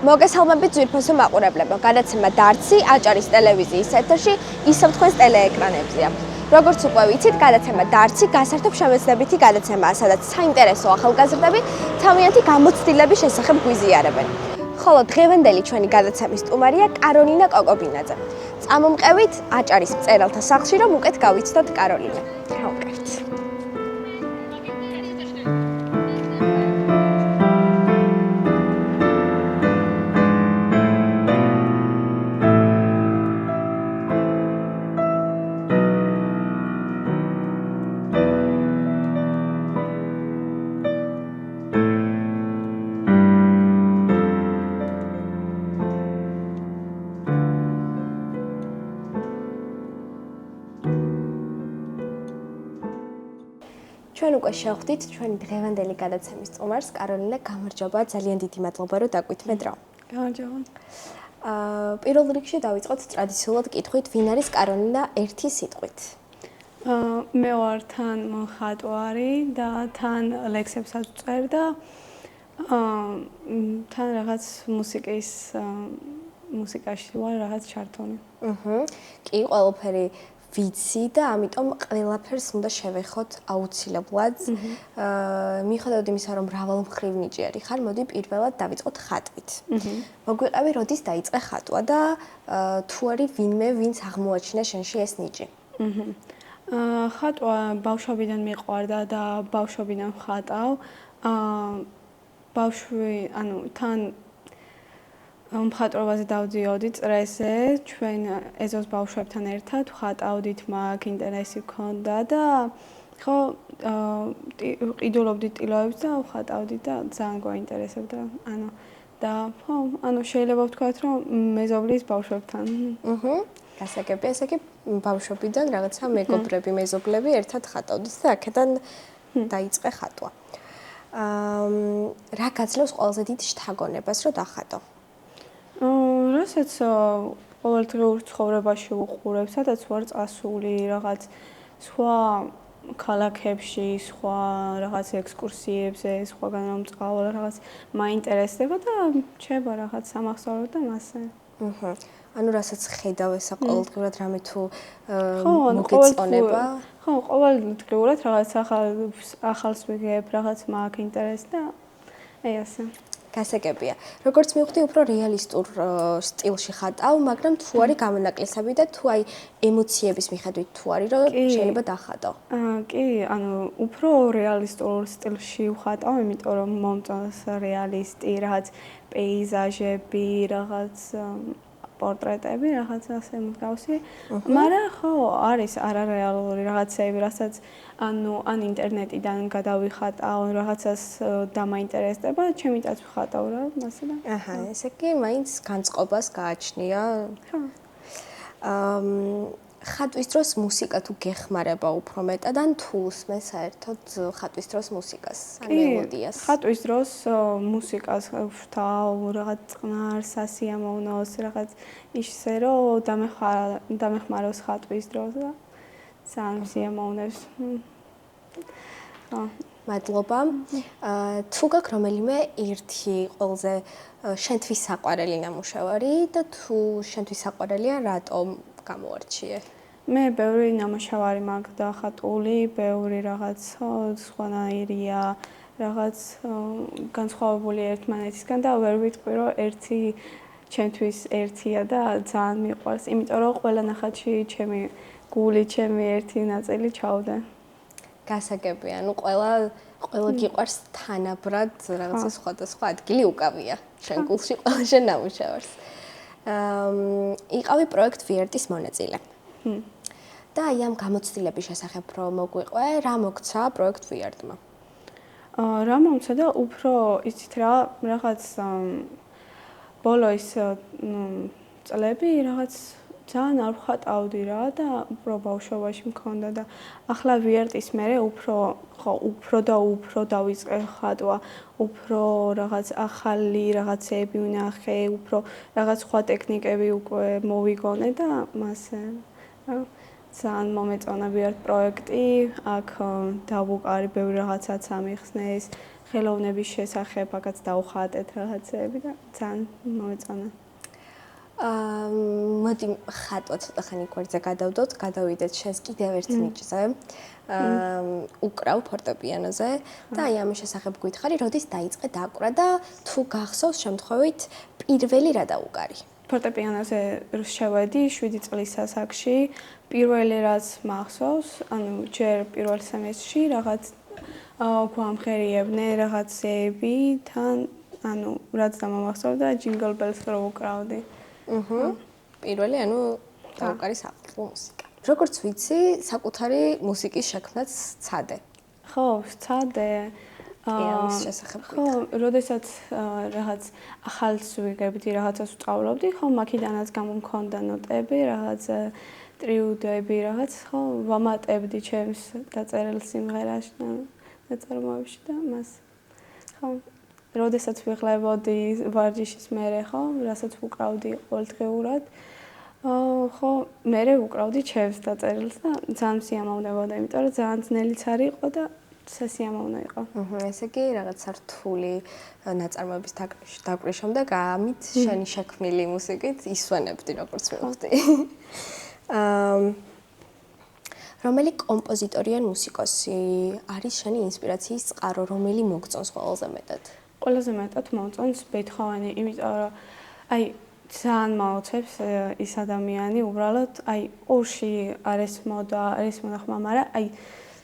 მოგესალმებით ძვირფასო მაყურებლებო, გადაცემა დარცი აჭარის ტელევიზიის ეთერში ისევ თქვენს ტელეეკრანებზეა. როგორც უკვე ვიცით, გადაცემა დარცი გასართობ შემეცნებითი გადაცემაა, სადაც საინტერესო ახალგაზრდები თავიანთი გამოცდილების შესახებ გვიზიარებენ. ხოლო დღევანდელი ჩვენი გადაცემის სტუმარია კაროლინა კოკობინაძე. წამომყევით აჭარის მწერალთა სახლში, რომ უკეთ გავიცნოთ კაროლინა. გავუკეთეთ. ჩვენ უკვე შევხვდით ჩვენი დღევანდელი გადაცემის სტუმარს, კაროლინა, გამარჯობა, ძალიან დიდი მადლობა, რომ დაგვითმეთ დრო. გამარჯობა. პირველ რიგში დავიწყოთ ტრადიციულად კითხვით, ვინ არის კაროლინა ერთი სიტყვით? მე ვარ თან მხატვარი და თან ლექსებსაც ვწერ და თან რაღაც მუსიკაში ვარ რაღაც ჩართული. კი, ყველაფერი ვიცი და ამიტომ ყველაფერს უნდა შევეხოთ აუცილებლად. მიუხედავად იმისა, რომ მრავალმხრივნიჭიერი ხარ, მოდი პირველად დავიწყოთ ხატვით. მოგვიყევი, როდის დაიწყე ხატვა და თუ არის ვინმე, ვინც აღმოაჩინა შენში ეს ნიჭი? ხატვა ბავშვობიდან მიყვარდა და ბავშვობიდან ვხატავ. თან მხატვრობაზე დავდიოდი წრეზე, ჩვენ ეზოს ბავშვებთან ერთად ვხატავდით, მაგ ინტერესი ვქონდა და ხო ვყიდულობდით ტილოებს და ვხატავდით და ძალიან გვაინტერესებდა. შეიძლება ვთქვათ, რომ მეზობლის ბავშვებთან. გასაგებია, ესე იგი ბავშვობიდან რაღაცა მეგობრები, მეზობლები ერთად ხატავდით და აქედან დაიწყე ხატვა. რა გაძლევს ყველაზე დიდ შთაგონებას, რომ დახატო? რასაც ყოველდღიურ ცხოვრებაში ვუყურებ, სადაც ვარ წასული, რაღაც სხვა ქალაქებში, სხვა რაღაც ექსკურსიებზე, სხვაგან რომ წავალ, რაღაც მაინტერესდება და რჩება რაღაც სამახსოვრო და მასე. ანუ რასაც ხედავ ესა ყოველდღიურად რამე თუ მოგეწონება? ხო, ყოველდღიურად რაღაც ახალს ვიგებ, რაღაც მაგ ინტერესს და აი ასე. გასაგებია. როგორც მივხვდი, უფრო რეალისტურ სტილში ხატავ, მაგრამ თუ არის გამონაკლისები და თუ აი ემოციების მიხედვით თუ არის, რომ შეიძლება დახატო. კი, უფრო რეალისტურ სტილში ვხატავ, იმიტომ რომ მომწონს რეალისტი, რაღაც პეიზაჟები, რაღაც პორტრეტები, რაღაც ასე მსგავსი. მაგრამ ხო, არის არარეალური რაღაცები, რასაც ან ინტერნეტიდან გადავიხატავ, რაღაცას დამაინტერესდება, ჩემიტაც ვხატავ რა, მასედა. ესე იგი, მაინც განწყობას გააჩნია. ხო. ხატვის დროს მუსიკა თუ გეხმარება უფრო მეტად, ან თუ უსმენ საერთოდ ხატვის დროს მუსიკას, ან მელოდიას? ხატვის დროს მუსიკას ვთავ, რაღაც წყნარს, სასიამოვნოს, რაღაც ისე რომ დამეხმაროს ხატვის დროს და ძალიან სიამოვნებს. მადლობა. თუ გაქვს რომელიმე ერთი ყველაზე შენთვის საყვარელი ნამუშევარი და თუ შენთვის საყვარელია, რატომ გამოარჩიე? მე ბევრი ნამუშევარი მაქვს დახატული, ბევრი რაღაც სხვანაირია, რაღაც განსხვავებული ერთმანეთისგან და ვერ ვიტყვი, რომ ერთი ჩემთვის ერთია და ძალიან მიყვარს, იმიტომ რომ ყველა ნახატში ჩემი გული, ჩემი ერთი ნაწილი ჩავდა. გასაგებია, ყველა გიყვარს თანაბრად რაღაცა სხვადასხვა ადგილი უკავია შენ გულში ყველა შენ ნამუშევარს. იყავი პროექტ ვიერთის მონაწილე. და აი ამ გამოცდილების შესახებ რომ მოგვიყვე, რა მოგცა პროექტ ვიერთმა? რა მომცა და უფრო იცით რა, რაღაც ბოლო ის წლები რაღაც ძალიან არ ვხატავდი რა და უფრო ბავშვობაში მქონდა და ახლა ვიერთის მერე უფრო დავიწყე ხატვა, უფრო რაღაც ახალი რაღაცები ვნახე, უფრო რაღაც სხვა ტექნიკები უკვე მოვიგონე და მასე ძალიან მომეწონა ვიართ პროექტი, აქ დავუკარი ბევრი რაღაცაც ამიხსნეს, ხელოვნების შესახებ აქაც დავხატეთ რაღაცეები და ძალიან მოეწონა. მოდი ხატვა ცოტა ხანი გვერდზე გადავდოთ, გადავიდეთ შენს კიდევ ერთ ნიჭზე. უკრავ ფორტეპიანოზე და აი ამის შესახებ გითხარი, როდის დაიწყე დაკვრა და თუ გახსოვს შემთხვევით პირველი რა დაუკარი? ფორტეპიანოზე შევედი 7 წლის ასაკში. პირველი რაც მახსოვს, ანუ ჯერ პირველ სემესტრში რაღაც გვამღერიებდნენ რაღაცეები, თან ანუ რაც დამამახსოვდა ჯინგლ ბელს რო უკრავდი. პირველი ანუ დაუკარი საყოველთაო მუსიკა. როგორც ვიცი, საკუთარი მუსიკის შექმნაც ცადე. ხო, ცადე. ამის შესახებ ხო, როდესაც რაღაც ახალს ვიღებდი, რაღაცას ვსწავლობდი, ხო, მაქედანაც გამომქონდა ნოტები, რაღაც ტრიუდები, რაღაც, ხო, ვამატებდი ჩემს დაწერილ სიმღერაში და ნაწარმოებში და მას. ხო, როდესაც ვიღლებოდი ვარჯიშის მერე, ხო, რასაც ვუკრავდი ყოველდღიურად. ხო, მერე ვუკრავდი ჩემს დაწერილს და ძალიან სიამოვნებოდა, იმიტომ რომ ძალიან ძნელიც არ იყო და სასიამოვნო იყო. ესე იგი, რაღაც რთული ნაწარმოების დაკვრის შემდეგ ამით შენი შექმნილი მუსიკით ისვენებდი, როგორც მივხვდი. რომელი კომპოზიტორი ან მუსიკოსი არის შენი ინსპირაციის წყარო, რომელი მოგწონს ყველაზე მეტად? ყველაზე მეტად მომწონს ბეთჰოვენი, იმიტომ რომ აი ძალიან მაოცებს ის ადამიანი, უბრალოდ აი ყურში არ ესმოდა ხმა, მაგრამ აი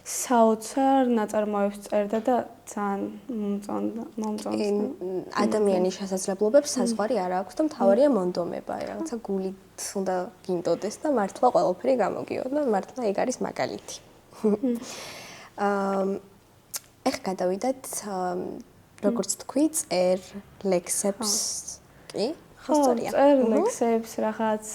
საოცარ ნაწარმოებს წერდა და ძალიან მომწონს. ადამიანის შესაძლებლობებს საზღვარი არ აქვს და მთავარია მონდომება, რაღაცა გულით უნდა გინდოდეს და მართლა ყველაფერი გამოგიო და მართლა ეგ არის მაგალითი. ეხ გადავიდეთ როგორც თქვი, წერ ლექსებს, კი? ხო, წერ ლექსებს რაღაც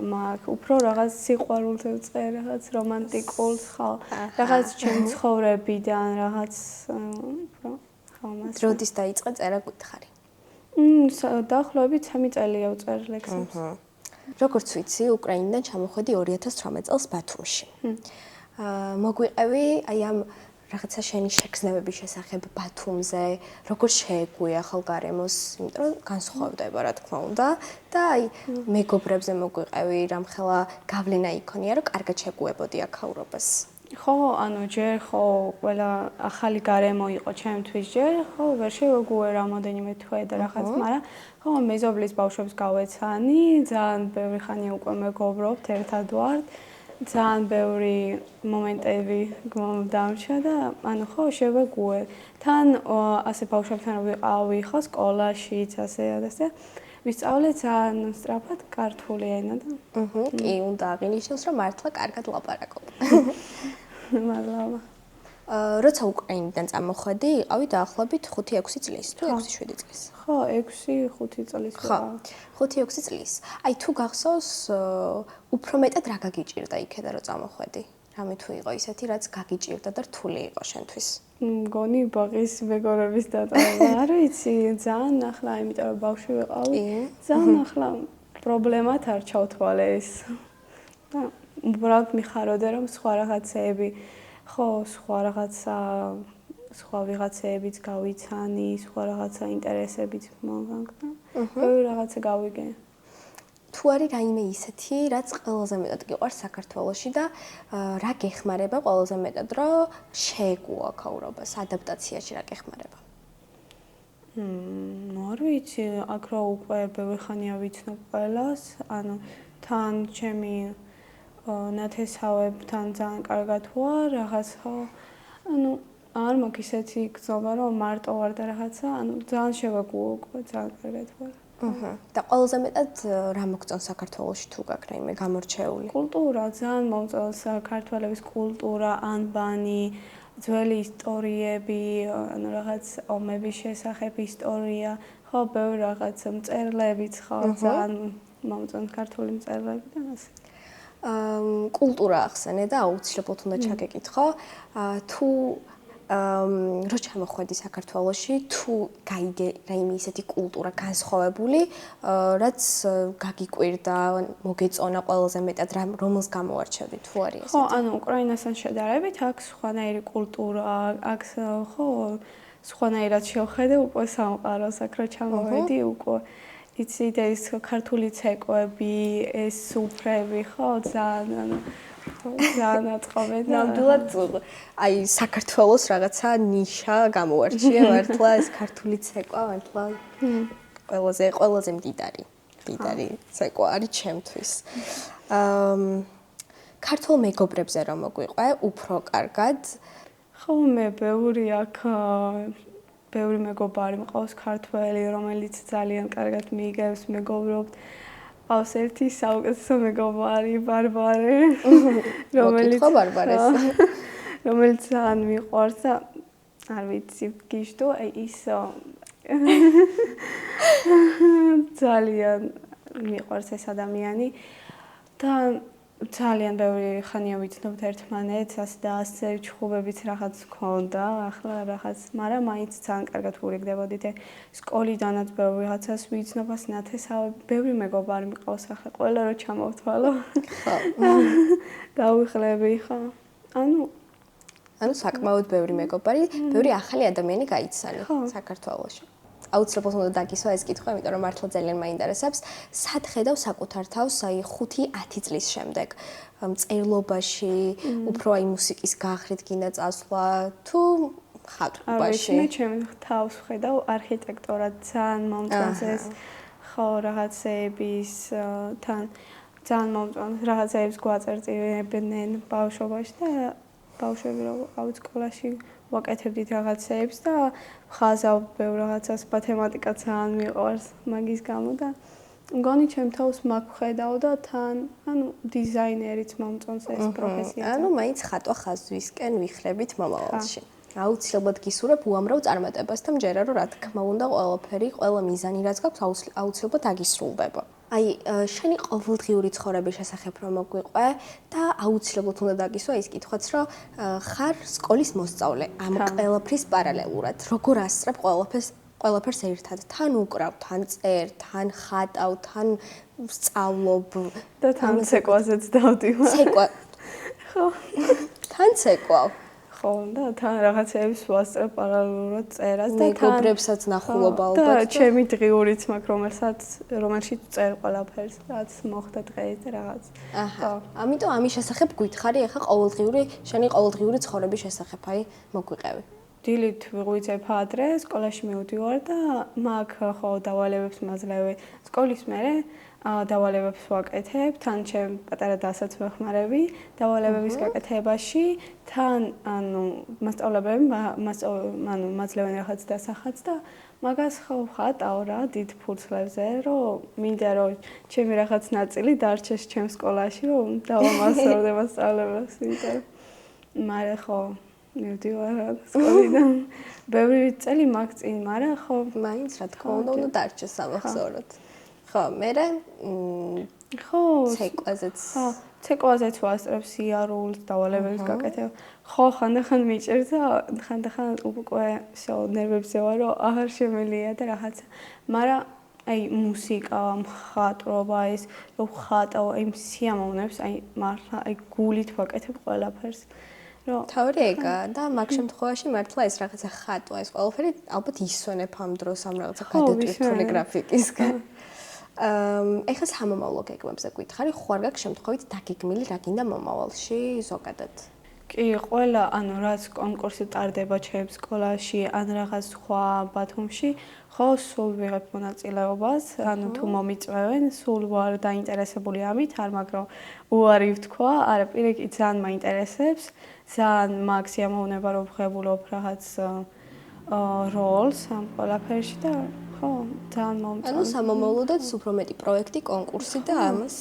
მაგ უფრო რაღაც სიყვარულს წერ, რაღაც რომანტიკულს, ხო, რაღაც ჩემი ცხოვრებიდან, რაღაც უფრო ხო მას. როდის დაიწყე წერა გითხარი? დაახლოებით 3 წელია ვწერ ლექსებს. როგორც ვიცი, უკრაინიდან ჩამოხვედი 2018 წელს ბათუმში. მოგვიყევი აი ამ რაღაცა შენი შეგრძნებების შესახებ ბათუმზე, როგორ შეეგუე ახალ გარემოს, იმიტომ რომ განსხვავდება რა თქმა უნდა და აი მეგობრებზე მოგვიყევი, რამხელა გავლენა იქონია, რომ კარგად შეგუებოდი აქაურობას. ხო, ანუ ჯერ ხო ყველა ახალი გარემო იყო ჩემთვის ჯერ, ხო, ვერ შევეგუე რამოდენიმე თვე და რაღაც, მაგრამ ხო, მეზობლის ბავშვებს გავეცანი, ძალიან ბევრი ხანია უკვე მეგობრობთ, ერთად ვართ. ძალიან ბევრი მომენტები დამრჩა და ანუ ხო შევეგუე. თან ასე ბავშვებთან ვიყავი ხო სკოლაშიც ასე ვისწავლე ძალიან სწრაფად ქართული ენა და კი, უნდა აღინიშნოს, რომ მართლა კარგად ლაპარაკობ. მადლობა. როცა უკრაინიდან წამოხვედი, იყავი დაახლოებით 5-6 წლის, თუ 6-7 წლის. ხო, 6-5 წლის ვიყავ. 5-6 წლის. აი თუ გახსოვს, უფრო მეტად რა გაგიჭირდა იქიდან რომ წამოხვედი? რამე თუ იყო ისეთი, რაც გაგიჭირდა და რთული იყო შენთვის? მგონი ბაღის მეგობრების დატოვება. არ ვიცი, ძალიან ახლა, იმიტომ რომ ბავშვი ვიყავი. ძალიან ახლა პრობლემად არ ჩავთვალე ეს. და უბრალოდ მიხაროდა რომ სხვა რაღაცეები ხო, სხვა ვიღაცეებიც გავიცანი, სხვა რაღაცა ინტერესებიც მოგაგდა. ბევრი რაღაცა გავიგე. თუ არის რაიმე ისეთი, რაც ყველაზე მეტად გიყვარს საქართველოში და რა გეხმარება ყველაზე მეტად, რომ შეეგუო აქაურობას, ადაპტაციაში რა გეხმარება? არ ვიცი, აქ რა უკვე ბევრი ხანია ვიცნობ ყველას, ანუ თან ჩემი ნათესავებთან ძალიან კარგად ვარ, რაღაც ხო, ანუ არ მაქვს ისეთი გზობა, რომ მარტო ვარ და რაღაცა, ანუ ძალიან შევეგუო უკვე, ძალიან კარგად ვარ. და ყველაზე მეტად რა მოგწონს საქართველოში თუ გაქვს რაიმე გამორჩეული? კულტურა, ძალიან მომწონს საქართველოს კულტურა, ანბანი, ძველი ისტორიები, ანუ რაღაც ომების შესახებ ისტორია, ხო, ბევრი რაღაც მწერლებიც ხო, ძალიან მომწონს ქართული მწერლები და ასე. კულტურა ახსენე და აუცილებლად უნდა ჩაგეკითხო, თუ რო ჩამოხვედი საქართველოში, თუ გაიგე რაიმე ისეთი კულტურა განსხვავებული, რაც გაგიკვირდა, მოგეწონა ყველაზე მეტად, რომელს გამოარჩევდი, თუ არის ესეთი? ხო, ანუ უკრაინასთან შედარებით აქ სხვანაირი კულტურა, აქ ხო სხვანაირად შევხედე უკვე სამყაროს, აქ რა ჩამოვედი უკვე იცი და ის ქართული ცეკვები, ეს სუფრები, ხო, ძალიან აწყობენ. ნამდვილად აი საქართველოს რაღაცა ნიშა გამოარჩია მართლა ეს ქართული ცეკვა მართლა ყველაზე მდიდარი ცეკვა არის ჩემთვის. ქართულ მეგობრებზე რომ მოგვიყვე, უფრო კარგად ხო მე ბევრი მეგობარი მყავს ქართველი, რომელიც ძალიან კარგად მიიგებს, მეგობრობთ. ყავს ერთი საუკეთესო მეგობარი, ბარბარე, რომელიც ძალიან მიყვარს და არ ვიცი, გიშდო, აი ის ძალიან მიყვარს ეს ადამიანი და ძალიან ბევრი ხანია ვიცნობთ ერთმანეთს, ასე და ასე ჩხუბებიც რაღაც გქონდა, ახლა რაღაც, მაგრამ მაინც ძალიან კარგად ვურიგდებოდით. სკოლიდანაც ბევრი რაღაცას ვიცნობ, ასე ნათესავები, ბევრი მეგობარი მყავს ახლა, ყველა რო ჩამოვთვალო. ხო. დავიხლები, ხო. ანუ საკმაოდ ბევრი მეგობარი, ბევრი ახალი ადამიანი გაიცანი საქართველოში. აუცილებლად უნდა დაგისვა ეს კითხვა, იმიტომ რომ მართლა ძალიან მაინტერესებს. სად ხედავ საკუთარ თავს აი 5-10 წლის შემდეგ? მწერლობაში, უფრო აი მუსიკის გახლით გინდა წასვლა თუ ხატვაში? მე ჩემ თავს ხედავ არქიტექტორად ძალიან მომწონს ეს ხო რაღაცეების თან ძალიან მომწონს რაღაცეებს გვაწერწირებდნენ ბავშვობაში და ბავშვები რო ავით სკოლაში ვაკეთებდით რაღაცეებს და ხაზავ ბევრ რაღაცას მათემატიკა ძალიან მიყვარს მაგის გამო და მგონი ჩემ თავს მაგ ვხედავ და თან ანუ დიზაინერიც მომწონს ეს პროფესია. ანუ მაინც ხატვა ხაზვისკენ ვიხლებით მომავალში. აუცილებლად გისურვებ უამრავ წარმატებას და მჯერა რომ რა თქმა უნდა ყველა მიზანი რაც გაქვს აუცილებლად აგისრულდება. აი შენი ყოველდღიური ცხოვრების შესახებ რომ მოგვიყვე და აუცილებლად უნდა დაგისვა ის კითხვაც რომ ხარ სკოლის მოსწავლე ამ ყველაფრის პარალელურად როგორ ასწრებ ყველაფერს ერთად თან უკრავ თან წერ თან ხატავ თან სწავლობ და თან ცეკვაზეც დავდივარ ცეკვა ხო თან ცეკვავ ხო და თან რაღაცეებს ვასწრებ პარალელურად წერას და მეგობრებსაც ნახულობა ალბათ და ჩემი დღიურიც მაქვს რომელშიც წერ ყველაფერს რაც მოხდა დღეს და რაღაც აჰა ამიტომ ამის შესახებ გითხარი ახლა შენი ყოველდღიური ცხოვრების შესახებ აი მოგვიყევი დილით ვიღვიძებ ადრე სკოლაში მივდივარ და მაგ ხო დავალებებს მაძლევი სკოლის მერე დავალებებს ვაკეთებ, თან ჩემ პატარა დასაც ვეხმარები, დავალებების გაკეთებაში, თან ანუ მასწავლებლები მაძლევენ რაღაც დასახაც და მაგას ხო ვხატავ რა დიდ ფურცლებზე, რომ მინდა რომ ჩემი რაღაც ნაწილი დარჩეს ჩემ სკოლაში, რომ დავამასწავლე მასწავლებლებს, იმიტომ მაგრამ ხო მივდივარ სკოლიდან. ბევრი წელი მაგ წინ, მაგრამ ხო მაინც რა თქმა უნდა დარჩეს სამახსოვროდ. ხო, მერე ხო, ცეკვაზეც ვასწრებ სიარულს, დავალებებს გაკეთებ. ხო, ხანდახან მიჭერს და ხანდახან უკვე ნერვებზე ვარ, რომ აღარ შემიძლია და რაღაცა. მაგრამ აი მუსიკა, მხატვრობა ეს, რომ ხატავ, აი სიამოვნებს, აი მართლა აი გულით ვაკეთებ ყველაფერს. თავი ეგა და მაგ შემთხვევაში მართლა ეს რაღაცა ხატვა, ეს ყველაფერი ალბათ ისვენებ ამ დროს ამ რაღაცა გადატვირთული გრაფიკისგან. ეხლა სამომავლო გეგმებზე გითხარი, ხო არ გაქვს შემთხვევით დაგეგმილი რა გინდა მომავალში ზოგადად? კი, ყველა, ანუ რაც კონკურსი ტარდება ჩემს სკოლაში, ან რაღაც სხვა ბათუმში, ხო, სულ ვიღებ მონაწილეობას, ანუ თუ მომიწვევენ, სულ ვარ დაინტერესებული ამით, არ მაგრამ უარი ვთქვა, არა, პირიქით ძალიან მაინტერესებს, ძალიან მაგ სიამოვნება რომ ვღებულობ რაღაც როლს ამ ყველაფერში და ხო, ძალიან მომწონს. ანუ სამომავლოდაც უფრო მეტი პროექტი, კონკურსი და ამას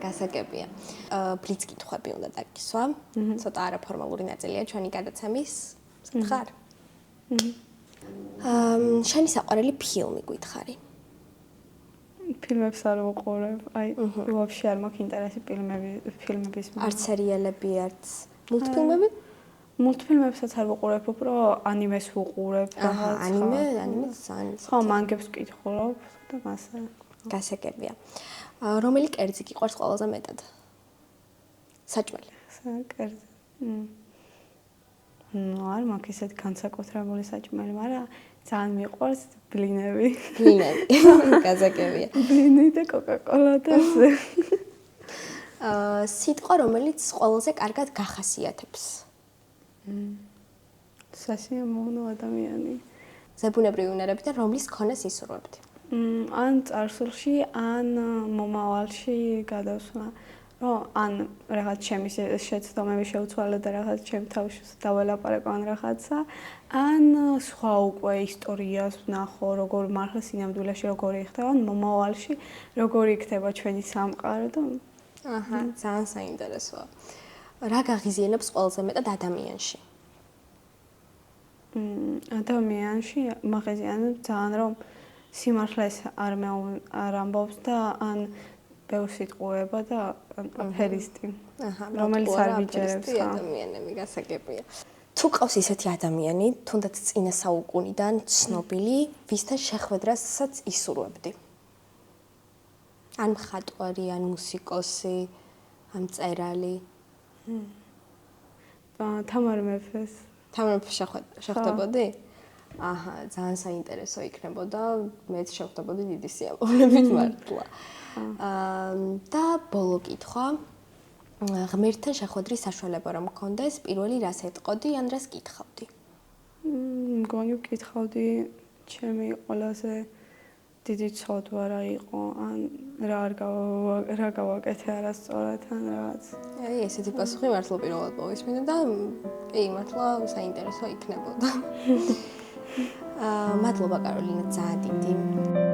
გასაგებია. ბლიც კითხვები უნდა დაგისვა. ცოტა არაფორმალური ნაწილია ჩვენი გადაცემის. ხარ? შენი საყვარელი ფილმი გითხარი? ფილმებს არ ვუყურებ. აი, ვაფშე არ მაქვს ინტერესი ფილმების. არც სერიალები, არც მულტფილმები? მულტფილმებსაც არ ვუყურებ, უფრო ანიმეს ვუყურებ. ანიმე ძალიან. ხო, მანგებს ვკითხულობ და მასა. გასაგებია. რომელი კერძი გიყვარს ყველაზე მეტად? საჭმელი. კერძი. არ მაქვს ისეთ განსაკუთრებული საჭმელი, მაგრამ ძალიან მიყვარს ბლინები. ბლინები. გაზაკებია. ბლინი და კოკაკოლა და ასე. სიტყვა, რომელიც ყველაზე კარგად გახასიათებს. სასიამოვნო ადამიანი. ზებუნებრივი უნარებიდან რომლის ქონას ისურვებდი? ან წარსულში, ან მომავალში გადავსვლა. ან რაღაც ჩემი შეცდომები შეუცვალო და რაღაც ჩემ თავში დაველაპარაკო ან რაღაცა, ან სხვა უკვე ისტორიას ვნახო, როგორ მართლა სინამდვილეში როგორი ხდება, ან მომავალში როგორი იქნება ჩვენი სამყარო და აჰა, ძალიან საინტერესოა. რა გაღიზიანებს ყველაზე მეტად ადამიანში? ადამიანში მაღიზიანებს ძალიან რომ სიმართლეს არ ამბობს და ან ბევრ სიტყვება და აფერისტი. აჰა, რომელიც არ ვიჯერებს ადამიანები გასაგებია. თუ ყავს ისეთი ადამიანი, თუნდაც წინა საუკუნიდან ცნობილი, ვისთან შეხვედრასაც ისურვებდი? ან მხატვარი, ან მუსიკოსი, ან მწერალი? თამარ მეფეს. თამარ მეფეს შეხვდებოდი? აჰა, ძალიან საინტერესო იქნებოდა. მეც შეხვდებოდი დიდი სიამოვნებით მართლა. და ბოლო კითხვა. ღმერთთან შეხვედრის საშუალება რომ მქონდეს, პირველი რას ეტყოდი ან რას კითხავდი? მგონი ვკითხავდი ჩემი ყველაზე დიდი ცოდვა რა იყო, ან რა გავაკეთე არასწორად ან რაღაც. აი, ესეთი პასუხი მართლა პირველად მოვისმინე და კი, მართლა საინტერესო იქნებოდა. მადლობა კაროლინა, ძალიან დიდი.